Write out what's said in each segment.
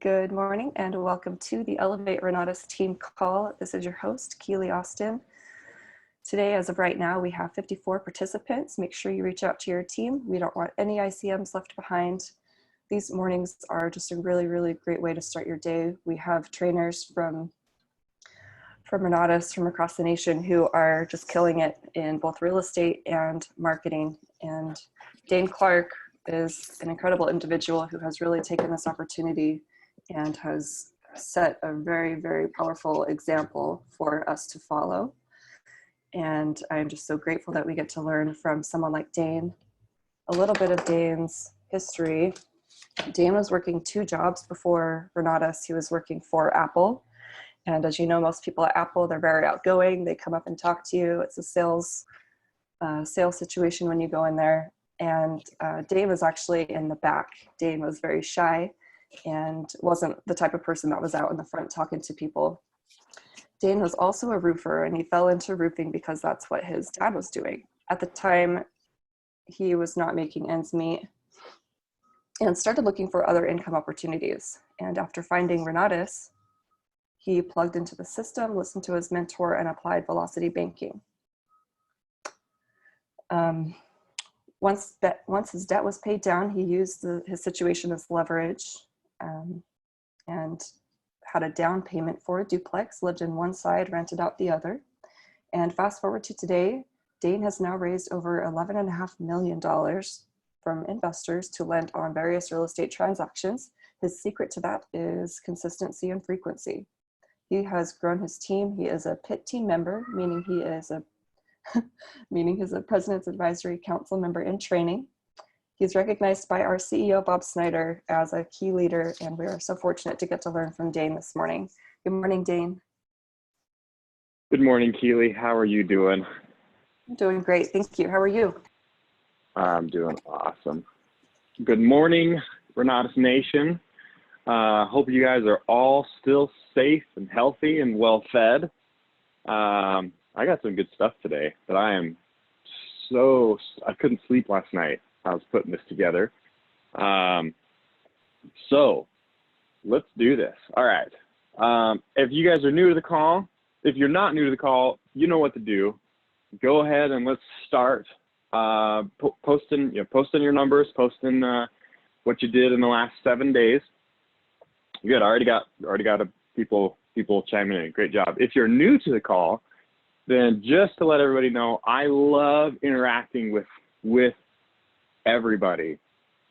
Good morning and welcome to the Elevate Renatus team call. This is your host, Keely Austin. Today, as of right now, we have 54 participants. Make sure you reach out to your team. We don't want any ICMs left behind. These mornings are just a really great way to start your day. We have trainers from Renatus from across the nation who are just killing it in both real estate and marketing. And Daine Clark is an incredible individual who has really taken this opportunity and has set a very powerful example for us to follow. And I'm just so grateful that we get to learn from someone like Daine. A little bit of Daine's history. Daine was working 2 jobs before Renatus. He was working for Apple. And as you know, most people at Apple, they're very outgoing. They come up and talk to you. It's a sales situation when you go in there. And Daine was actually in the back. Daine was very shy and wasn't the type of person that was out in the front talking to people. Daine was also a roofer, and he fell into roofing because that's what his dad was doing. At the time, he was not making ends meet and started looking for other income opportunities. And after finding Renatus, he plugged into the system, listened to his mentor, and applied velocity banking. Once his debt was paid down, he used his situation as leverage and had a down payment for a duplex, lived in one side, rented out the other. And fast forward to today, Daine has now raised over $11.5 million from investors to lend on various real estate transactions. His secret to that is consistency and frequency. He has grown his team. He is a PIT team member, meaning he is a President's Advisory Council member in training. He's recognized by our CEO, Bob Snyder, as a key leader, and we are so fortunate to get to learn from Daine this morning. Good morning, Daine. Good morning, Keely. How are you doing? I'm doing great, thank you. How are you? I'm doing awesome. Good morning, Renatus Nation. Hope you guys are all still safe and healthy and well fed. I got some good stuff today that I couldn't sleep last night. I was putting this together. So let's do this. All right. If you guys are new to the call, if you're not new to the call, you know what to do. Go ahead and let's start posting your numbers, posting what you did in the last 7 days. Good. I already got people chiming in. Great job. If you're new to the call, then just to let everybody know, I love interacting with everybody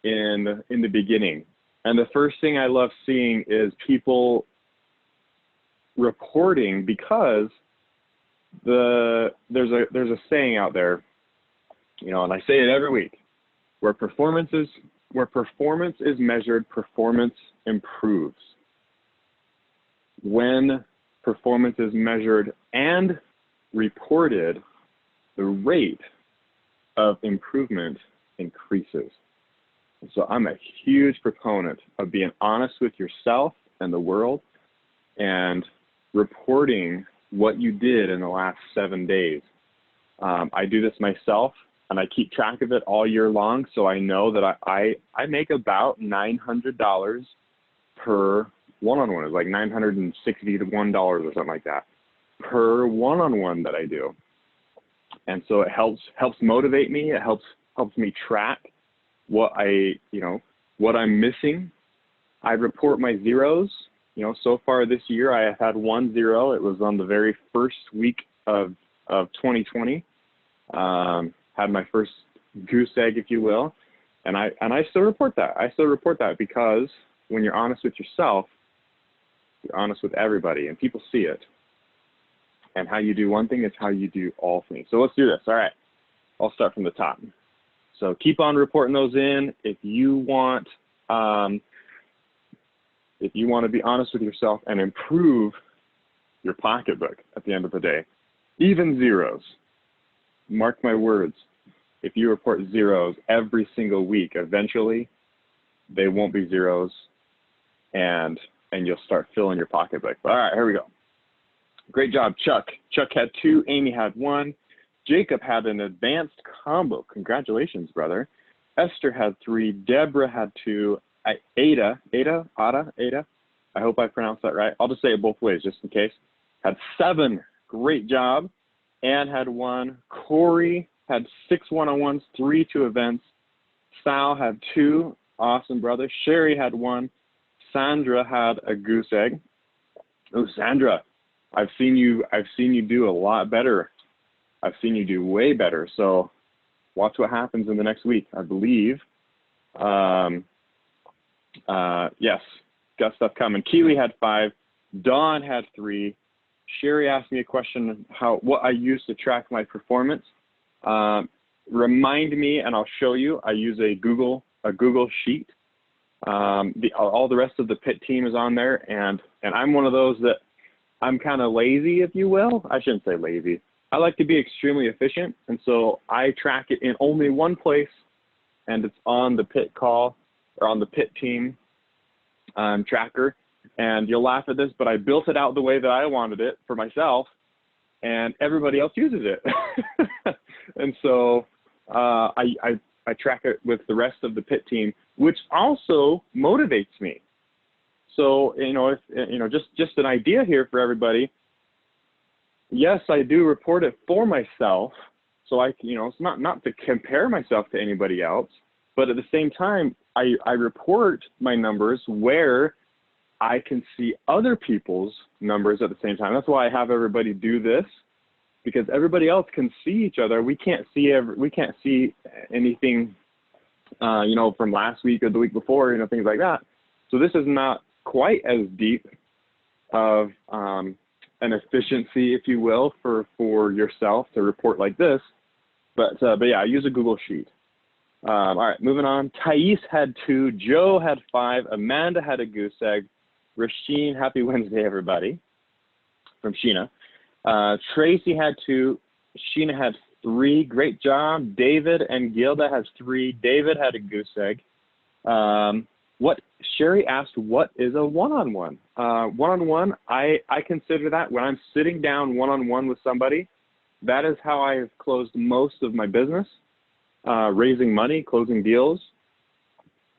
in the beginning. And the first thing I love seeing is people reporting, because there's a saying out there, and I say it every week, where performance is measured, performance improves. When performance is measured and reported, the rate of improvement increases. And so I'm a huge proponent of being honest with yourself and the world and reporting what you did in the last 7 days. I do this myself, and I keep track of it all year long, so I know that I make about $900 per one-on-one. It's like $960 to $1 or something like that per one-on-one that I do. And so it helps motivate me. It helps me track what I'm missing. I report my zeros. So far this year I have had 1 0. It was on the very first week of 2020. Had my first goose egg, if you will, and I still report that. I still report that because when you're honest with yourself, you're honest with everybody, and people see it. And how you do one thing is how you do all things. So let's do this. All right, I'll start from the top. So keep on reporting those in. If you want to be honest with yourself and improve your pocketbook at the end of the day, even zeros, mark my words, if you report zeros every single week, eventually they won't be zeros, and you'll start filling your pocketbook. All right, here we go. Great job, Chuck. Chuck had 2, Amy had 1. Jacob had an advanced combo. Congratulations, brother. Esther had 3, Deborah had 2, Ada I hope I pronounced that right. I'll just say it both ways just in case. Had 7, great job. Ann had 1. Corey had 6 one-on-ones, 3 2 events. Sal had 2, awesome brother. Sherry had 1. Sandra had a goose egg. Oh, Sandra, I've seen you do a lot better. I've seen you do way better. So watch what happens in the next week, I believe. Yes, got stuff coming. Keely had 5. Dawn had 3. Sherry asked me a question, what I use to track my performance. Remind me, and I'll show you. I use a Google sheet. All the rest of the pit team is on there, and I'm one of those that I'm kind of lazy, if you will. I shouldn't say lazy. I like to be extremely efficient, and so I track it in only one place, and it's on the pit call or on the pit team tracker. And you'll laugh at this, but I built it out the way that I wanted it for myself, and everybody else uses it. And so I track it with the rest of the pit team, which also motivates me. So, just an idea here for everybody. Yes, I do report it for myself. So it's not to compare myself to anybody else, but at the same time, I report my numbers where I can see other people's numbers at the same time. That's why I have everybody do this, because everybody else can see each other. We can't see anything, from last week or the week before, things like that. So this is not quite as deep of an efficiency, if you will, for yourself to report like this. But yeah, I use a Google sheet. All right, moving on. Thais had 2. Joe had 5. Amanda had a goose egg. Rasheen, happy Wednesday, everybody, from Sheena. Tracy had 2. Sheena had 3. Great job. David and Gilda has 3. David had a goose egg. Sherry asked, what is a one-on-one? One-on-one, I consider that when I'm sitting down one-on-one with somebody, that is how I have closed most of my business, raising money, closing deals.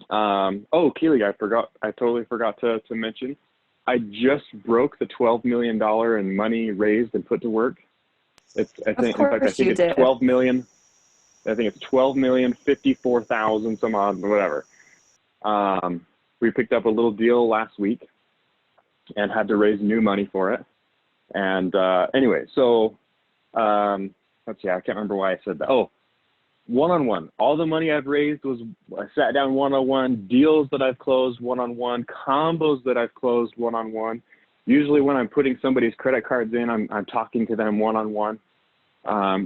Keely, I totally forgot to mention, I just broke the $12 million in money raised and put to work. I think it's 12 million. I think it's 12,054,000 some odd, whatever. We picked up a little deal last week and had to raise new money for it. And anyway, so let's see, I can't remember why I said that. Oh, one-on-one. All the money I've raised was, I sat down one-on-one, deals that I've closed one-on-one, combos that I've closed one-on-one. Usually when I'm putting somebody's credit cards in, I'm talking to them one-on-one.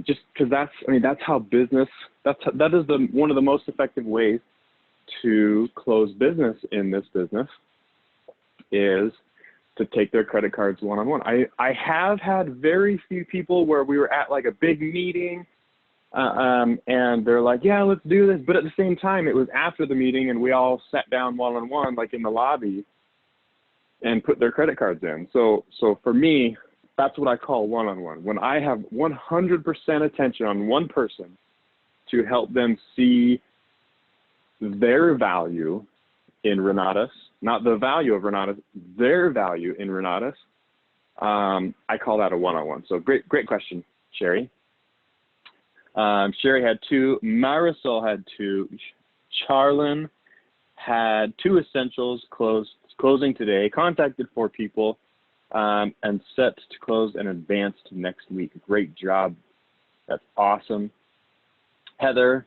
Just because that's how business, that is one of the most effective ways to close business in this business, is to take their credit cards one-on-one. I have had very few people where we were at like a big meeting, and they're like, yeah, let's do this. But at the same time, it was after the meeting and we all sat down one-on-one, like in the lobby, and put their credit cards in. So for me, that's what I call one-on-one. When I have 100% attention on one person to help them see their value in Renatus, not the value of Renatus, their value in Renatus, I call that a one-on-one. So great question, Sherry. Sherry had 2. Marisol had 2. Charlin had 2 essentials closing today, contacted 4 people, and set to close and advanced next week. Great job. That's awesome. Heather,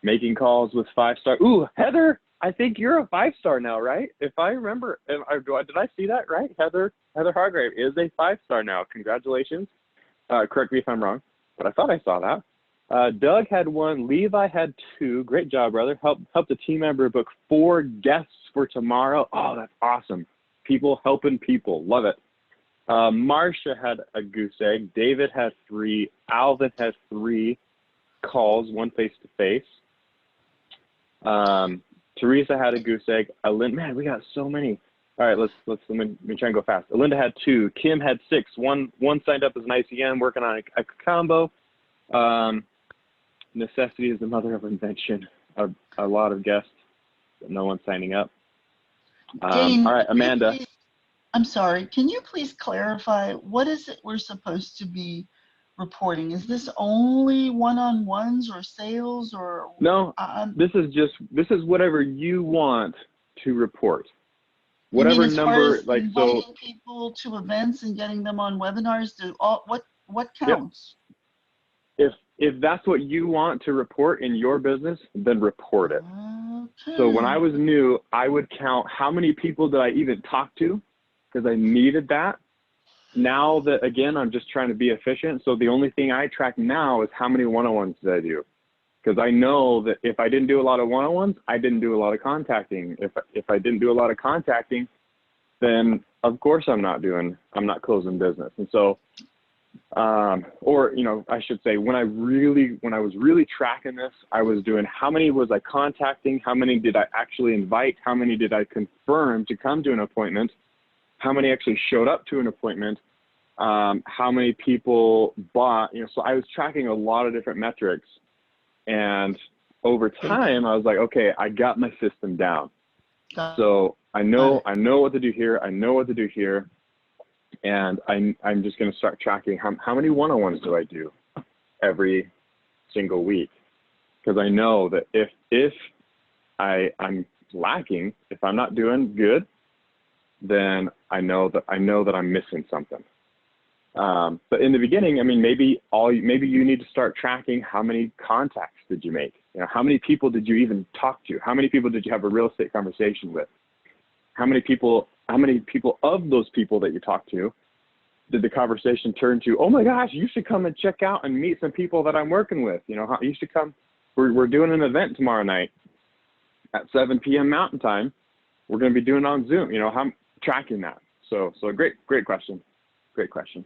making calls with 5-star. Ooh, Heather, I think you're a 5-star now, right? If I remember, did I see that right? Heather Hargrave is a 5-star now. Congratulations. Correct me if I'm wrong, but I thought I saw that. Doug had 1. Levi had 2. Great job, brother. Help the team member book 4 guests for tomorrow. Oh, that's awesome. People helping people. Love it. Marcia had a goose egg. David had 3. Alvin has 3 calls, 1 face-to-face. Teresa had a goose egg. Man, we got so many. All right, let me try and go fast. Alinda had 2. Kim had 6. One signed up as an ICM, working on a combo. Necessity is the mother of invention. A lot of guests, but no one signing up. Daine, all right, Amanda. I'm sorry, can you please clarify what is it we're supposed to be reporting? Is this only one-on-ones or sales or? No, this is whatever you want to report. Whatever you mean as far number, as like, inviting so. people to events and getting them on webinars? What Yep. counts? If that's what you want to report in your business, then report it. Okay. So when I was new, I would count how many people did I even talk to, because I needed that. Now that, again, I'm just trying to be efficient. So the only thing I track now is how many one-on-ones did I do? Because I know that if I didn't do a lot of one-on-ones, I didn't do a lot of contacting. If I didn't do a lot of contacting, then of course I'm not closing business. And so, or, you know, I should say when I was really tracking this, I was doing how many was I contacting, how many did I actually invite, how many did I confirm to come to an appointment, how many actually showed up to an appointment, how many people bought, you know, so I was tracking a lot of different metrics. And over time, I was like, okay, I got my system down. So I know what to do here. I know what to do here. And I'm just going to start tracking how many one-on-ones do I do every single week? Because I know that if I'm lacking, if I'm not doing good, then I know that I'm missing something. But in the beginning, I mean, maybe you need to start tracking how many contacts did you make? You know, how many people did you even talk to? How many people did you have a real estate conversation with? How many people of those people that you talked to did the conversation turn to, oh my gosh, you should come and check out and meet some people that I'm working with. You know, you should come. We're doing an event tomorrow night at 7 p.m. Mountain Time. We're going to be doing it on Zoom. You know, I'm tracking that. So great question. Great question.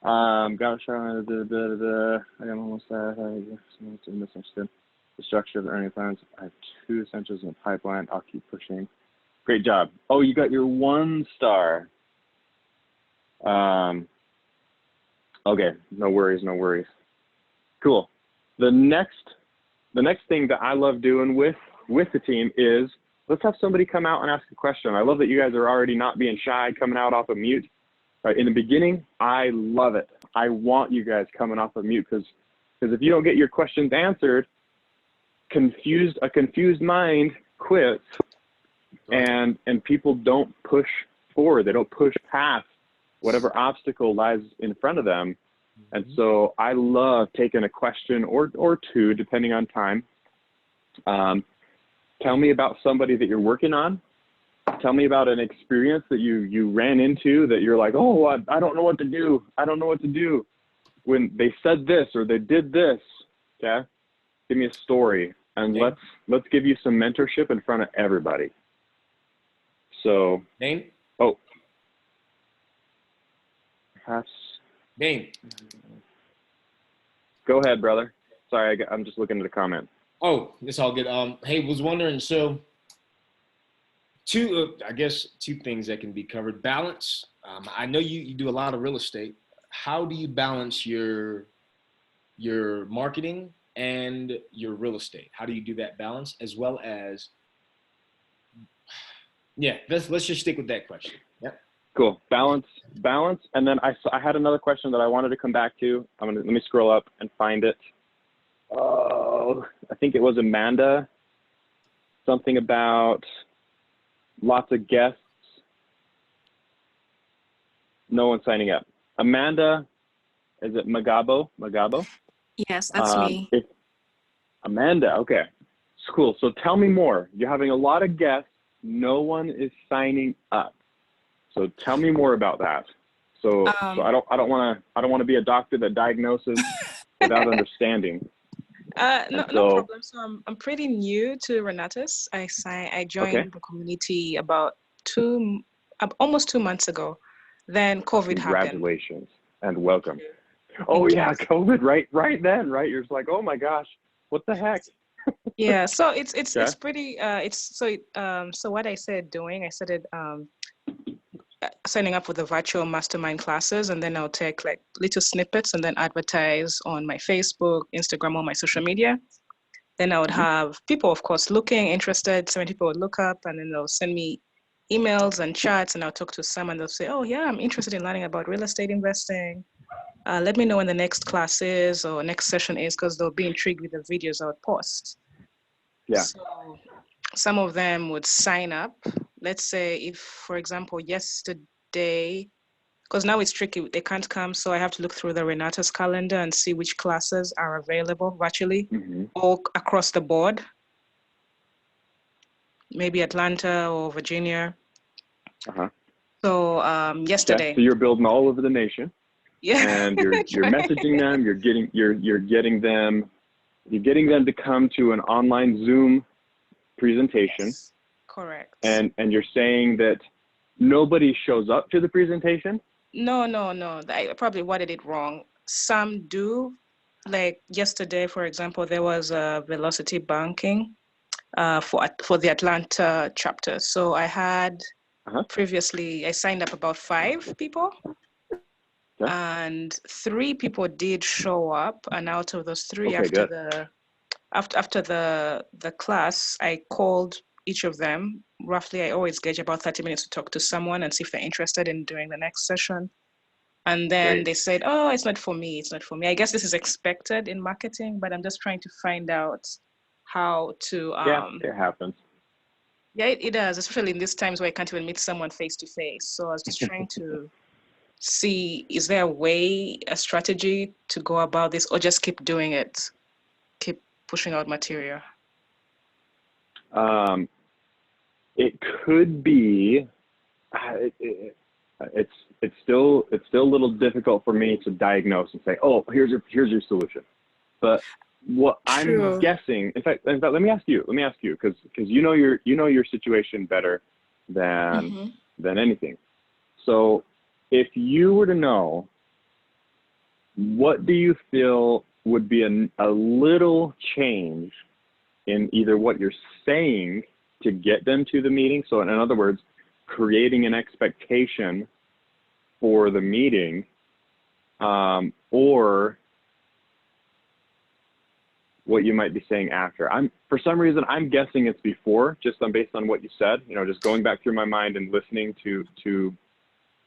Got to I am almost there. I misunderstood the structure of the earning plans. I have 2 essentials in the pipeline. I'll keep pushing. Great job. Oh, you got your 1 star. Okay, no worries. Cool. The next thing that I love doing with the team is let's have somebody come out and ask a question. I love that you guys are already not being shy, coming out off of mute. Right, in the beginning, I love it. I want you guys coming off of mute because if you don't get your questions answered, a confused mind quits, and people don't push forward. They don't push past whatever obstacle lies in front of them. And so I love taking a question or 2, depending on time. Tell me about somebody that you're working on. Tell me about an experience that you ran into that you're like, oh, I don't know what to do. I don't know what to do when they said this or they did this. Okay, give me a story, and let's give you some mentorship in front of everybody. So, Daine? Oh, perhaps. Daine. Go ahead, brother. Sorry, I'm just looking at the comment. Oh, it's all good. Hey, was wondering, so two things that can be covered. Balance. I know you do a lot of real estate. How do you balance your marketing and your real estate? How do you do that balance, as well as, yeah, let's just stick with that question. Yep. Cool. Balance. And then I had another question that I wanted to come back to. Let me scroll up and find it. Oh, I think it was Amanda. Something about lots of guests. No one signing up. Amanda, is it Magabo? Yes, that's me. Amanda, okay. It's cool. So tell me more. You're having a lot of guests. No one is signing up. So tell me more about that. So I don't want to be a doctor that diagnoses without understanding. No problem. So I'm pretty new to Renatus. I joined the community about almost 2 months ago. Then COVID happened. Congratulations and welcome. Oh yeah, COVID right then, right? You're just like, oh my gosh, what the heck? Yeah, so it's pretty so what I started doing, I started signing up for the virtual mastermind classes, and then I'll take like little snippets and then advertise on my Facebook, Instagram, on my social media. Then I would have people, of course, looking, interested. So many people would look up and then they'll send me emails and chats, and I'll talk to some and they'll say, oh yeah, I'm interested in learning about real estate investing. Let me know when the next class is or next session is, because they'll be intrigued with the videos I would post. Yeah. So some of them would sign up. Let's say if, for example, yesterday, because now it's tricky, they can't come, so I have to look through the Renata's calendar and see which classes are available virtually all across the board. Maybe Atlanta or Virginia. So yesterday. Okay. So you're building all over the nation. Yeah. And you're messaging them. You're getting them to come to an online Zoom presentation. Yes, correct. And you're saying that nobody shows up to the presentation? No. I probably worded it wrong. Some do. Like yesterday, for example, there was a velocity banking for the Atlanta chapter. So I had previously, I signed up about 5 people. Okay. And 3 people did show up. And out of those 3, Okay, after the class, I called each of them. Roughly, I always gauge about 30 minutes to talk to someone and see if they're interested in doing the next session. And then they said, oh, it's not for me. It's not for me. I guess this is expected in marketing, but I'm just trying to find out how to. Yeah, it happens. Yeah, it does, especially in these times where I can't even meet someone face to face. So I was just trying to see, is there a way, a strategy to go about this, or just keep doing it, keep pushing out material? It could be. It's still a little difficult for me to diagnose and say, oh, here's your solution. But what I'm guessing, in fact, let me ask you, because you know your situation better than anything. So if you were to know, what do you feel would be a little change in either what you're saying to get them to the meeting? So in other words, creating an expectation for the meeting, or what you might be saying after. For some reason, I'm guessing it's before, just based on what you said, just going back through my mind and listening to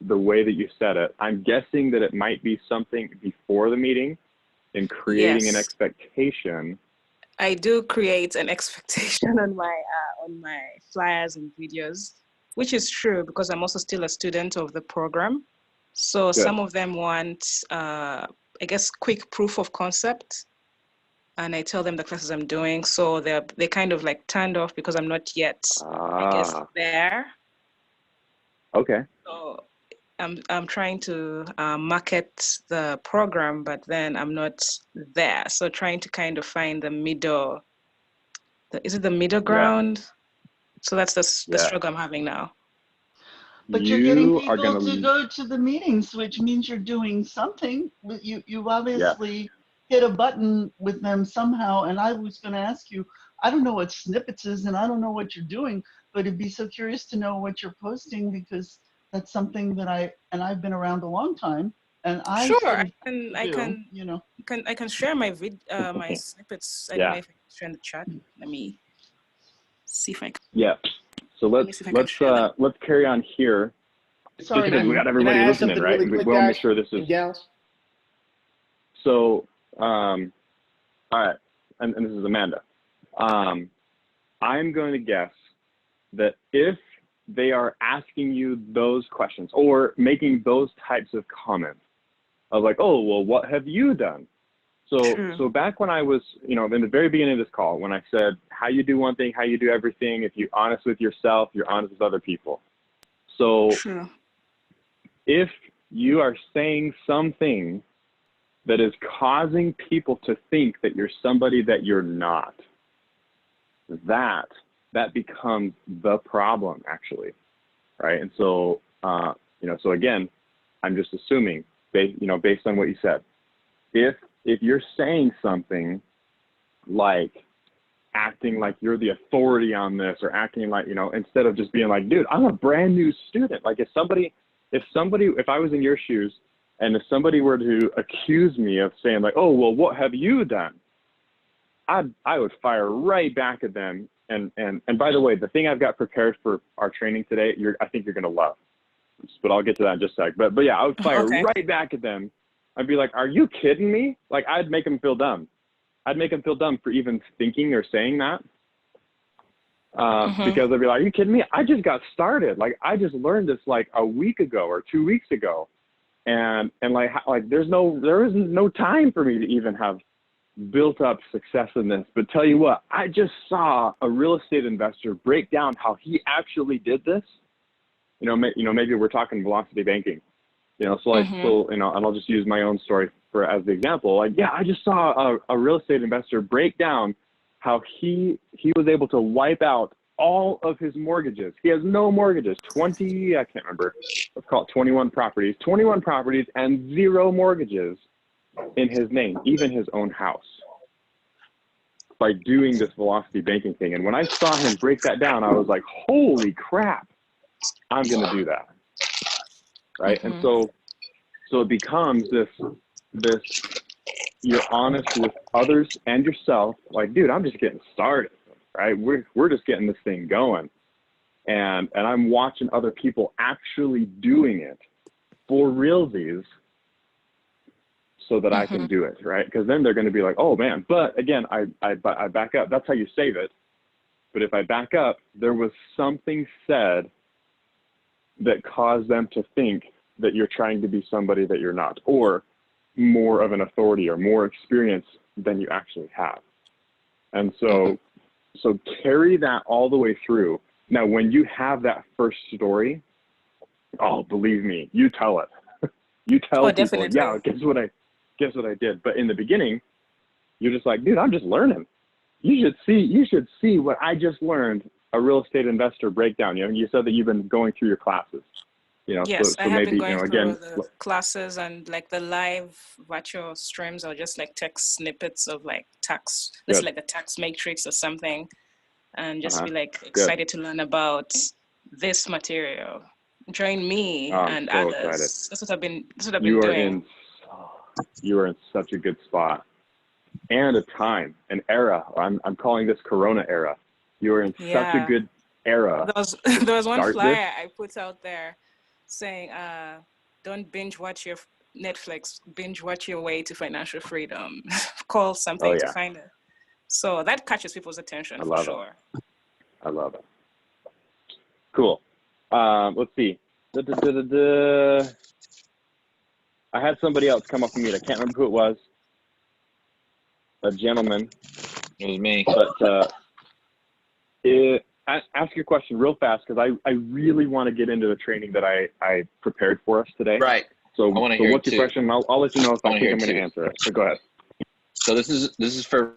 the way that you said it. I'm guessing that it might be something before the meeting and creating an expectation. I do create an expectation on my flyers and videos, which is true because I'm also still a student of the program. So some of them want, I guess, quick proof of concept. And I tell them the classes I'm doing. So they kind of like turned off because I'm not yet, I guess, there. Okay. So I'm trying to market the program, but then I'm not there. So trying to kind of find the middle, is it the middle ground? So that's the struggle I'm having now. But you're getting people to go to the meetings, which means you're doing something. You've obviously hit a button with them somehow. And I was going to ask you, I don't know what snippets is, and I don't know what you're doing, but it'd be so curious to know what you're posting, because that's something that I've been around a long time, and I I can share my my snippets. I don't know if I can share in the chat. Let me see if I can. Yeah. So let's carry on here. Sorry, we got everybody listening, right? Really quick, we want to make sure this is. Gals. So, all right, and this is Amanda. I'm going to guess that if they are asking you those questions or making those types of comments of like, oh, well, what have you done? So back when I was, in the very beginning of this call, when I said how you do one thing, how you do everything, if you're honest with yourself, you're honest with other people. So if you are saying something that is causing people to think that you're somebody that you're not, that becomes the problem, actually, right? And so, so again, I'm just assuming, based on what you said, if you're saying something like acting like you're the authority on this, or acting like, instead of just being like, dude, I'm a brand new student. Like if I was in your shoes, and if somebody were to accuse me of saying like, oh, well, what have you done? I would fire right back at them And by the way, the thing I've got prepared for our training today, I think you're gonna love. But I'll get to that in just a sec. But yeah, I would fire right back at them. I'd be like, "Are you kidding me?" Like, I'd make them feel dumb. I'd make them feel dumb for even thinking or saying that. Because they'd be like, "Are you kidding me? I just got started. Like, I just learned this like a week ago or 2 weeks ago, and like there isn't no time for me to even have built up success in this. But tell you what, I just saw a real estate investor break down how he actually did this. Maybe we're talking velocity banking, so and I'll just use my own story as the example. Like, yeah, I just saw a real estate investor break down how he was able to wipe out all of his mortgages. He has no mortgages, I can't remember, let's call it 21 properties and 0 mortgages in his name, even his own house, by doing this velocity banking thing. And when I saw him break that down, I was like, holy crap, I'm going to do that. Right. And so it becomes this, you're honest with others and yourself. Like, dude, I'm just getting started. Right. We're just getting this thing going. And I'm watching other people actually doing it for realsies so that I can do it. Right. Because then they're going to be like, oh man, but again, I back up. That's how you save it. But if I back up, there was something said that caused them to think that you're trying to be somebody that you're not, or more of an authority or more experience than you actually have. And so carry that all the way through. Now, when you have that first story, oh, believe me, you tell it. You tell people, definitely. Yeah, guess what I did. But in the beginning, you're just like, dude, I'm just learning. You should see what I just learned. A real estate investor breakdown. You said that you've been going through your classes. Yes, so I have maybe, been going again, through the classes and like the live virtual streams or just like text snippets of like tax, let's like a tax matrix or something, and just be like excited to learn about this material. Join me and so others. Excited. That's what I've been doing. You are in such a good spot, and a time, an era. I'm calling this Corona era. You are in such a good era. There was one flyer I put out there saying, don't binge watch your Netflix, binge watch your way to financial freedom. Call something to find it. So that catches people's attention for sure. I love it. Cool. Let's see. I had somebody else come up to me. I can't remember who it was. A gentleman. It was me. But ask your question real fast, because I really want to get into the training that I prepared for us today. Right. So what's your question? I'll let you know if I think I'm going to answer it. So go ahead. So this is for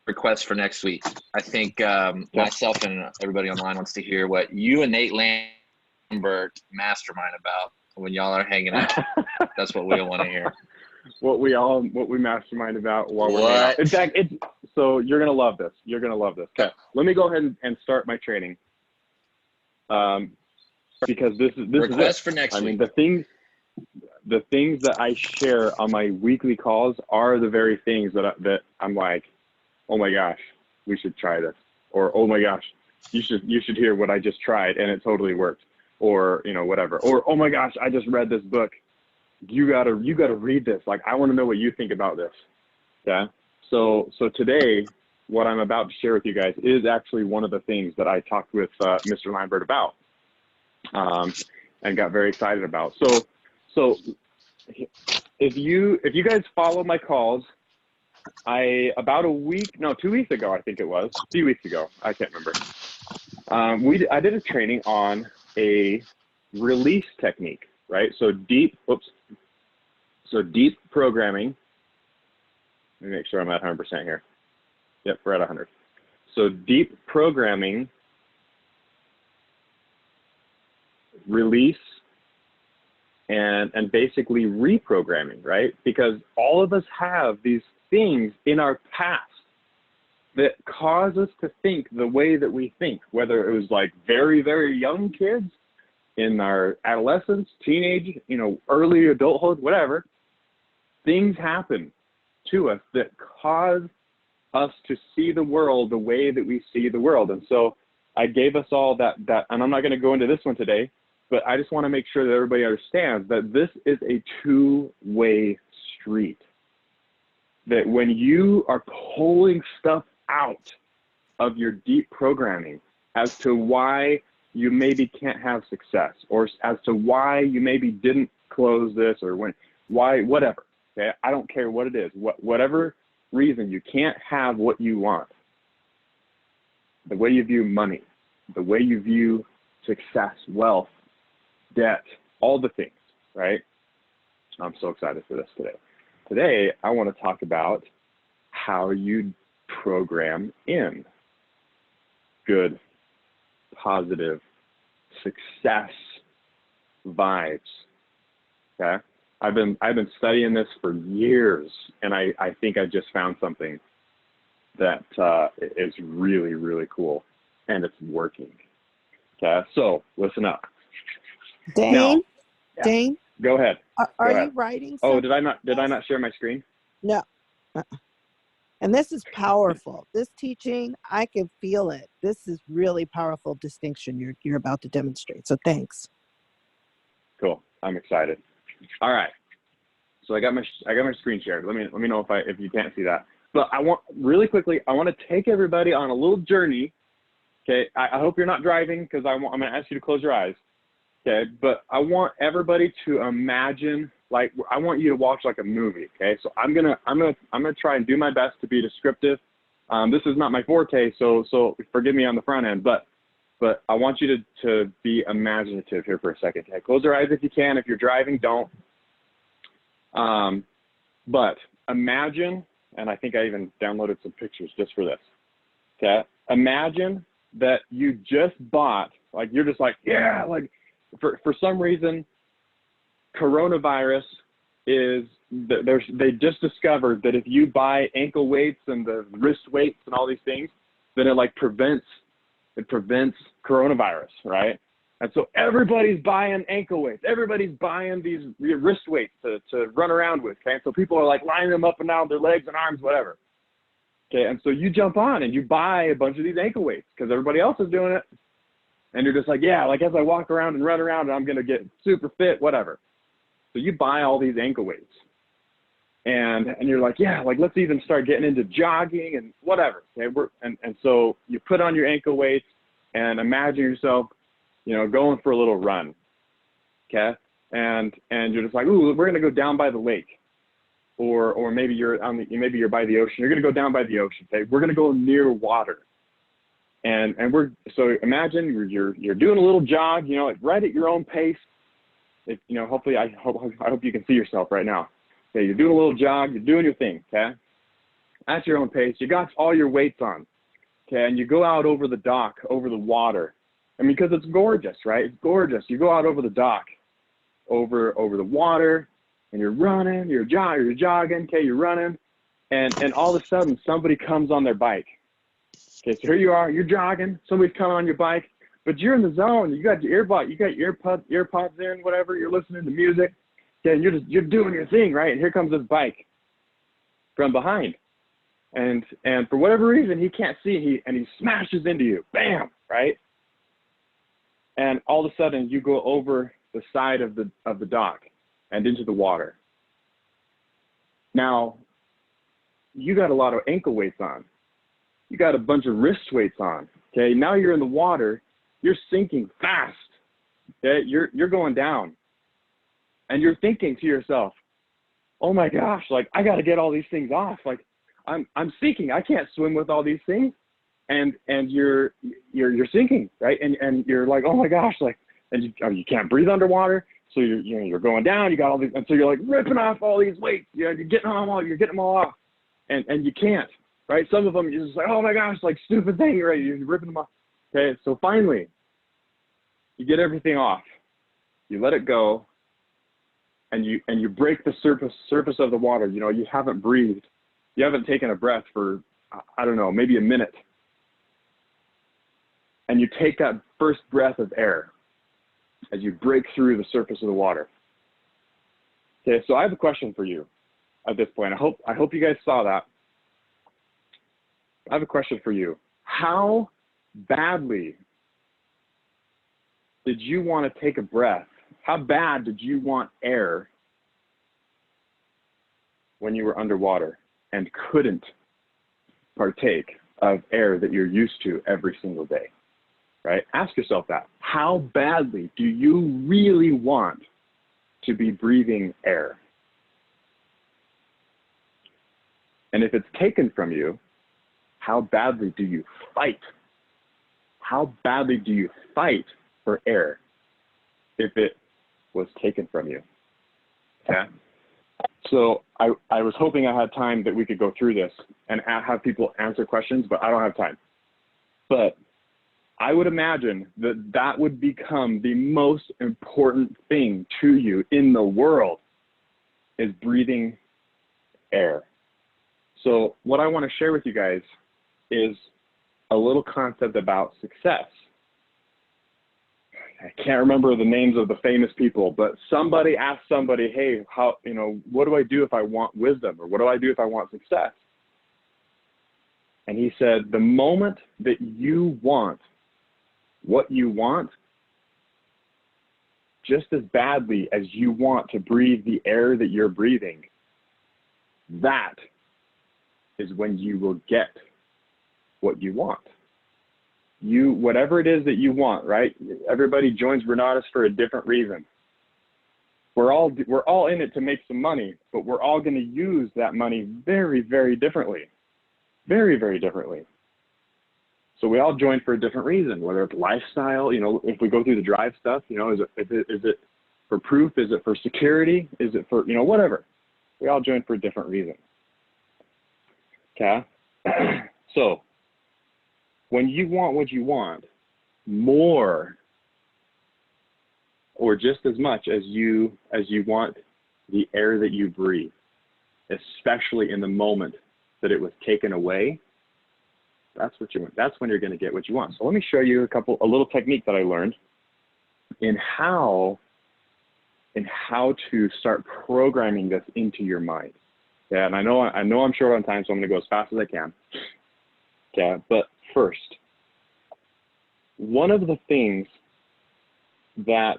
requests for next week. I think myself and everybody online wants to hear what you and Nate Lambert mastermind about when y'all are hanging out. That's what we want to hear. What we mastermind about while we're hanging out. In fact, so you're gonna love this. You're gonna love this. Okay, let me go ahead and start my training. Because this is request for next week. I mean, the things that I share on my weekly calls are the very things that I'm like, oh my gosh, we should try this, or oh my gosh, you should hear what I just tried and it totally worked, or whatever, or oh my gosh, I just read this book. You gotta read this. Like, I want to know what you think about this. Yeah. So today, what I'm about to share with you guys is actually one of the things that I talked with Mr. Lambert about, and got very excited about. So if you guys follow my calls, about 2 weeks ago, I think it was, 2 weeks ago, I can't remember. I did a training on a release technique, right? So deep programming. Let me make sure I'm at 100% here. Yep, we're at 100. So deep programming, release, and basically reprogramming, right? Because all of us have these things in our past that cause us to think the way that we think, whether it was like very, very young kids, in our adolescence, teenage, early adulthood, whatever. Things happen to us that cause us to see the world the way that we see the world. And so I gave us all that, and I'm not going to go into this one today, but I just want to make sure that everybody understands that this is a two-way street. That when you are pulling stuff out of your deep programming as to why you maybe can't have success, or as to why you maybe didn't close this, or why, whatever, okay? I don't care what it is, whatever reason you can't have what you want, the way you view money, the way you view success, wealth, debt, all the things, right? I'm so excited for this today. Today, I want to talk about how you program in good, positive, success vibes, okay? I've been studying this for years, and I think I just found something that is really, really cool, and it's working, okay? So, listen up. Daine, now, yeah, Daine, go ahead. are Go you ahead. writing Oh, something? did I not share my screen? No. And this is powerful. This teaching, I can feel it. This is really powerful distinction you're about to demonstrate. So thanks. Cool. I'm excited. All right. So I got my screen shared. Let me know if you can't see that. But I want really quickly. I want to take everybody on a little journey. Okay. I hope you're not driving, because I'm going to ask you to close your eyes. Okay. But I want everybody to imagine, like, I want you to watch like a movie. Okay. So I'm gonna try and do my best to be descriptive. This is not my forte, so forgive me on the front end, but I want you to be imaginative here for a second. Okay? Close your eyes if you can. If you're driving, don't. But imagine, and I think I even downloaded some pictures just for this. Okay. Imagine that you just bought, like, you're just like, yeah, like, for some reason, coronavirus is, they just discovered that if you buy ankle weights and the wrist weights and all these things, then it prevents coronavirus, right? And so everybody's buying ankle weights, everybody's buying these wrist weights to run around with, okay? So people are like lining them up and down their legs and arms, whatever. Okay, and so you jump on and you buy a bunch of these ankle weights because everybody else is doing it. And you're just like, yeah, like as I walk around and run around, I'm gonna get super fit, whatever. So you buy all these ankle weights. And you're like, yeah, like let's even start getting into jogging and whatever. Okay, and so you put on your ankle weights and imagine yourself, going for a little run. Okay, and you're just like, ooh, we're gonna go down by the lake, or maybe you're by the ocean. You're gonna go down by the ocean. Okay, we're gonna go near water. And so imagine you're doing a little jog, like right at your own pace. If, hopefully I hope you can see yourself right now. Okay, you're doing a little jog, you're doing your thing, okay? At your own pace, you got all your weights on, okay? And you go out over the dock, over the water. I mean, because it's gorgeous, right? It's gorgeous. You go out over the dock, over the water, and you're running, you're jogging, okay, you're running, and all of a sudden somebody comes on their bike. Okay, so here you are, you're jogging, somebody's coming on your bike, but you're in the zone. You got your earbuds, you got your earpods in, whatever. You're listening to music. Okay, and you're doing your thing, right? And here comes this bike from behind, and for whatever reason he can't see, and he smashes into you, bam, right? And all of a sudden you go over the side of the dock and into the water. Now you got a lot of ankle weights on. You got a bunch of wrist weights on. Okay, now you're in the water. You're sinking fast. Okay, you're going down, and you're thinking to yourself, "Oh my gosh! Like I got to get all these things off. Like I'm sinking. I can't swim with all these things." And you're sinking, right? And you're like, "Oh my gosh!" Like, and you can't breathe underwater. So you're going down. You got all these, and so you're like ripping off all these weights. You're getting them all off, and you can't. Right? Some of them you're just like, oh my gosh, like stupid thing, right? You're ripping them off. Okay, so finally, you get everything off. You let it go, and you break the surface of the water. You haven't breathed. You haven't taken a breath for, I don't know, maybe a minute. And you take that first breath of air as you break through the surface of the water. Okay, so I have a question for you at this point. I hope you guys saw that. I have a question for you. How badly did you want to take a breath? How bad did you want air when you were underwater and couldn't partake of air that you're used to every single day, right? Ask yourself that. How badly do you really want to be breathing air? And if it's taken from you, how badly do you fight? How badly do you fight for air if it was taken from you? Okay. So I was hoping I had time that we could go through this and have people answer questions, but I don't have time. But I would imagine that that would become the most important thing to you in the world, is breathing air. So what I want to share with you guys is a little concept about success. I can't remember the names of the famous people, but somebody asked somebody, hey, what do I do if I want wisdom? Or what do I do if I want success? And he said, the moment that you want what you want just as badly as you want to breathe the air that you're breathing, that is when you will get what you want. Whatever it is that you want, right? Everybody joins Renatus for a different reason. We're all in it to make some money, but we're all going to use that money very, very differently. Very, very differently. So we all join for a different reason, whether it's lifestyle, if we go through the drive stuff, is it for proof? Is it for security? Is it for, whatever. We all join for a different reason. Okay? So when you want what you want, more or just as much as you want the air that you breathe, especially in the moment that it was taken away, that's what you want. That's when you're going to get what you want. So let me show you a little technique that I learned in how to start programming this into your mind. Yeah, and I know I'm short on time, so I'm going to go as fast as I can. Okay, but first, one of the things that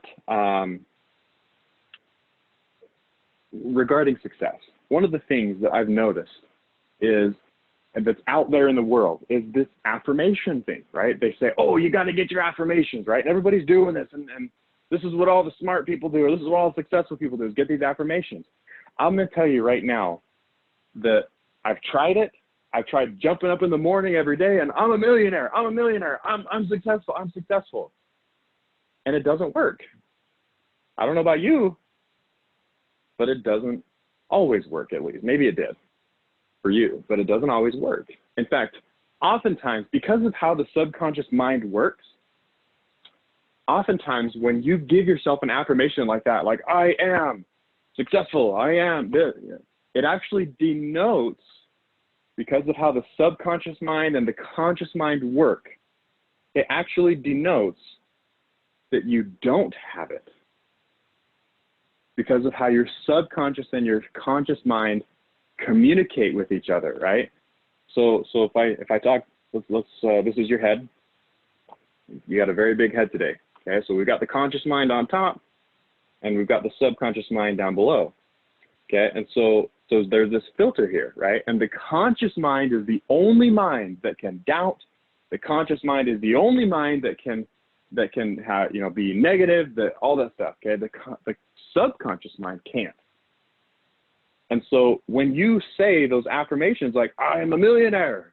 regarding success, one of the things that I've noticed is, and that's out there in the world, is this affirmation thing, right? They say, oh, you got to get your affirmations, right? And everybody's doing this, and this is what all the smart people do, or this is what all the successful people do, is get these affirmations. I'm going to tell you right now that I've tried it. I've tried jumping up in the morning every day and I'm a millionaire, I'm a millionaire, I'm successful, I'm successful. And it doesn't work. I don't know about you, but it doesn't always work, at least. Maybe it did for you, but it doesn't always work. In fact, oftentimes, because of how the subconscious mind works, oftentimes when you give yourself an affirmation like that, like I am successful, I am this, it actually denotes, because of how the subconscious mind and the conscious mind work, it actually denotes that you don't have it, because of how your subconscious and your conscious mind communicate with each other, right? So if I talk, this is your head. You got a very big head today. Okay, so we've got the conscious mind on top, and we've got the subconscious mind down below. Okay, and so there's this filter here, right? And the conscious mind is the only mind that can doubt. The conscious mind is the only mind that can have, be negative, all that stuff. Okay, the subconscious mind can't. And so when you say those affirmations like I am a millionaire,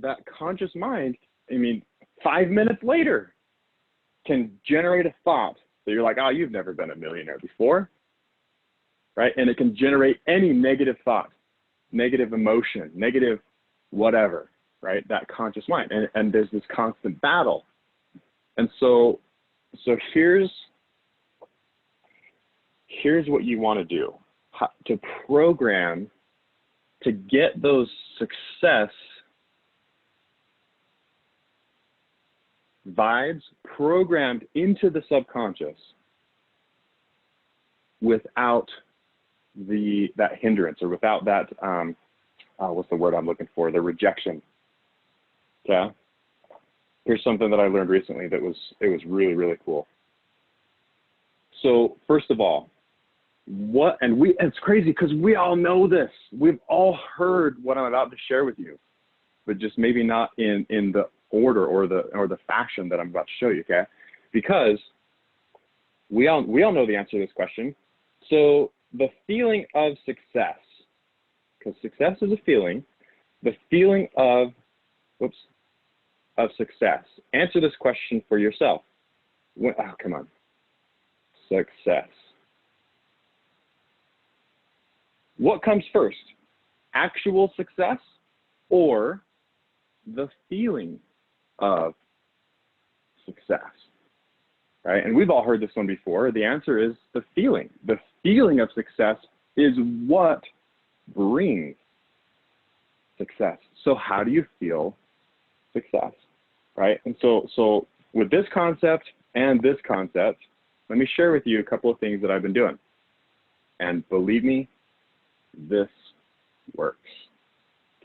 that conscious mind, 5 minutes later, can generate a thought that you're like, oh, you've never been a millionaire before. Right? And it can generate any negative thought, negative emotion, negative whatever, right? That conscious mind. And there's this constant battle. And so here's what you want to do. To program, to get those success vibes programmed into the subconscious without that hindrance, or without that what's the word I'm looking for? The rejection. Okay. Here's something that I learned recently that was really, really cool. So first of all, it's crazy because we all know this. We've all heard what I'm about to share with you, but just maybe not in the order or the fashion that I'm about to show you, okay? Because we all know the answer to this question. So the feeling of success, because success is a feeling, the feeling of success. Answer this question for yourself. Come on. Success. What comes first? Actual success or the feeling of success? Right? And we've all heard this one before. The answer is the feeling. The feeling of success is what brings success. So how do you feel success? Right? And so with this concept and this concept, let me share with you a couple of things that I've been doing. And believe me, this works.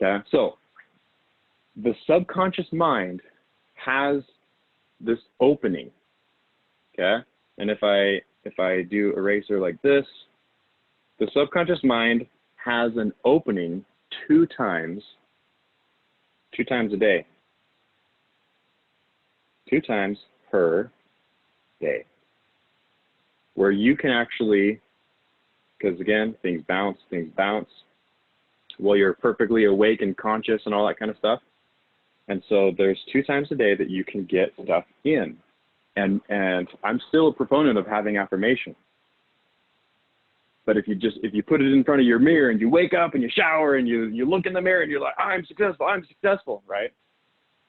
Okay? So the subconscious mind has this opening. Okay? And if I do eraser like this, the subconscious mind has an opening two times a day. 2 times per day. Where you can actually, because again, things bounce, while you're perfectly awake and conscious and all that kind of stuff. And so there's 2 times a day that you can get stuff in. And I'm still a proponent of having affirmation. But if you put it in front of your mirror and you wake up and you shower and you look in the mirror and you're like, I'm successful, right?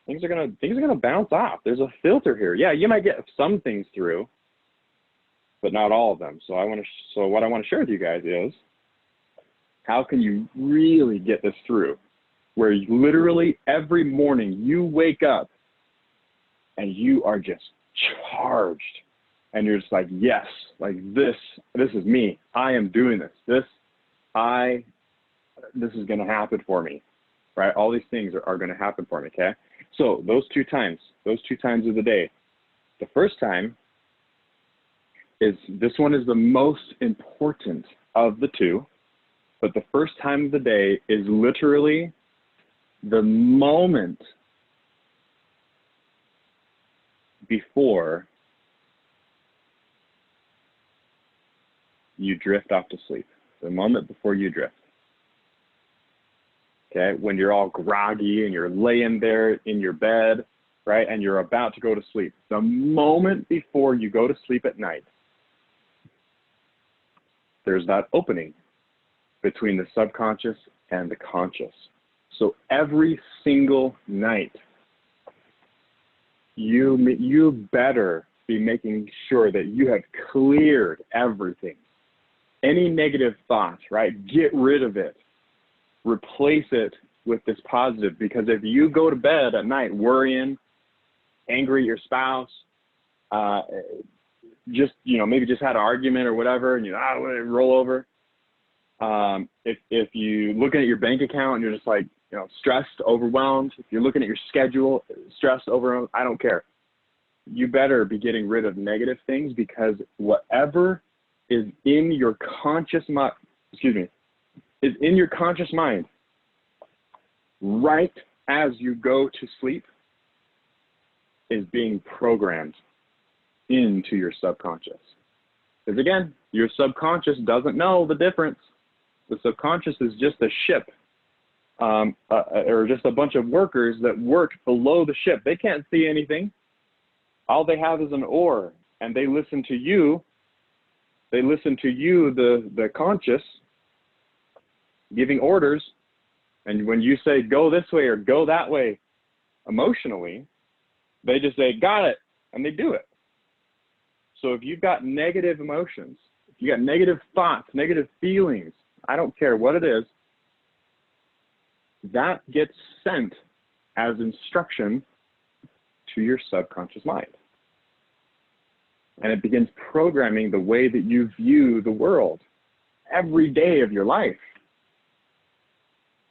Things are gonna bounce off. There's a filter here. Yeah, you might get some things through, but not all of them. So what I want to share with you guys is, how can you really get this through? Where you literally every morning you wake up and you are just charged, and you're just like, yes, like this is me. I am doing this. This is gonna happen for me, right? All these things are gonna happen for me. Okay. So those two times of the day. The first time this one is the most important of the two, but the first time of the day is literally the moment before you drift off to sleep. The moment before you drift. Okay, when you're all groggy and you're laying there in your bed, right, and you're about to go to sleep. The moment before you go to sleep at night, there's that opening between the subconscious and the conscious. So every single night, you better be making sure that you have cleared everything. Any negative thoughts, right? Get rid of it. Replace it with this positive, because if you go to bed at night worrying, angry at your spouse, maybe just had an argument or whatever, and roll over. If you looking at your bank account and you're just like, stressed, overwhelmed, if you're looking at your schedule, stressed, overwhelmed, I don't care. You better be getting rid of negative things, because whatever is in your conscious mind, is in your conscious mind right as you go to sleep is being programmed into your subconscious. Because again, your subconscious doesn't know the difference. The subconscious is just a ship, or just a bunch of workers that work below the ship. They can't see anything. All they have is an oar, and they listen to you. They listen to you, the conscious, giving orders. And when you say go this way or go that way emotionally, they just say got it, and they do it. So if you've got negative emotions, if you got negative thoughts, negative feelings, I don't care what it is, that gets sent as instruction to your subconscious mind. And it begins programming the way that you view the world every day of your life.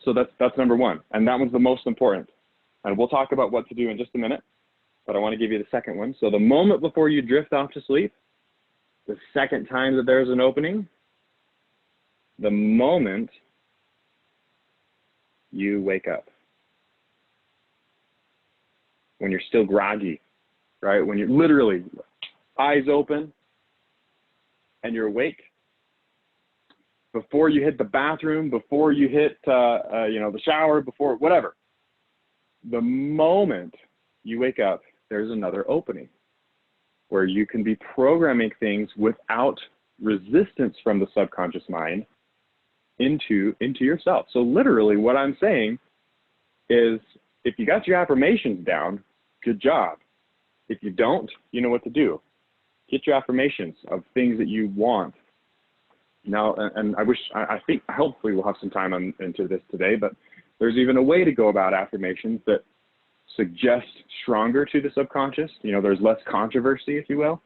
So that's number one. And that one's the most important. And we'll talk about what to do in just a minute, but I want to give you the second one. So the moment before you drift off to sleep, the second time that there's an opening, the moment you wake up. When you're still groggy, right? When you're literally eyes open and you're awake, before you hit the bathroom, before you hit the shower, before whatever. The moment you wake up, there's another opening where you can be programming things without resistance from the subconscious mind into yourself. So literally what I'm saying is, if you got your affirmations down, good job. If you don't, you know what to do. Get your affirmations of things that you want. Now, and I think hopefully we'll have some time into this today, but there's even a way to go about affirmations that suggest stronger to the subconscious. There's less controversy, if you will.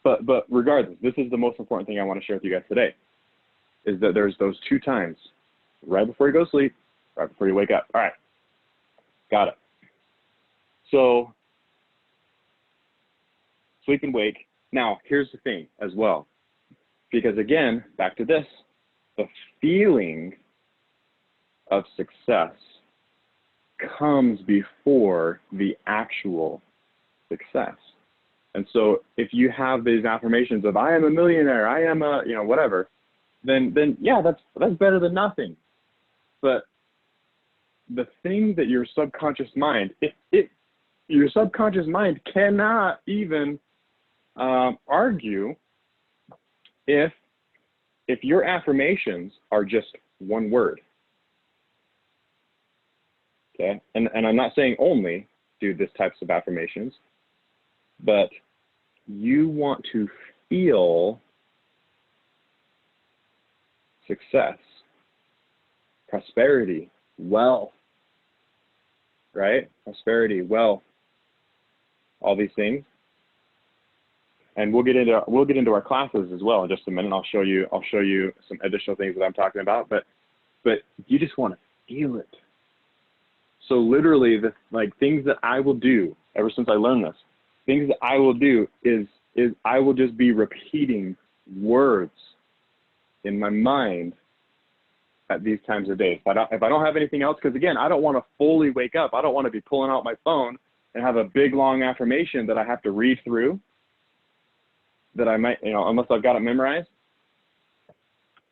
But regardless, this is the most important thing I want to share with you guys today, is that there's those two times, right before you go to sleep, right before you wake up. All right, got it. So sleep and wake. Now, here's the thing as well, because again, back to this, the feeling of success comes before the actual success. And so if you have these affirmations of, I am a millionaire, I am a, whatever, then yeah, that's better than nothing. But the thing that your subconscious mind, your subconscious mind cannot even argue if your affirmations are just one word. Okay, and I'm not saying only do this types of affirmations, but you want to feel success, prosperity, wealth, right? Prosperity, wealth, all these things. And we'll get into our classes as well in just a minute. I'll show you some additional things that I'm talking about, but you just want to feel it. So literally, the things that I will do ever since I learned this, things that I will do is I will just be repeating words in my mind at these times of day. If I don't have anything else, because again, I don't want to fully wake up. I don't want to be pulling out my phone and have a big long affirmation that I have to read through, that I might, unless I've got it memorized.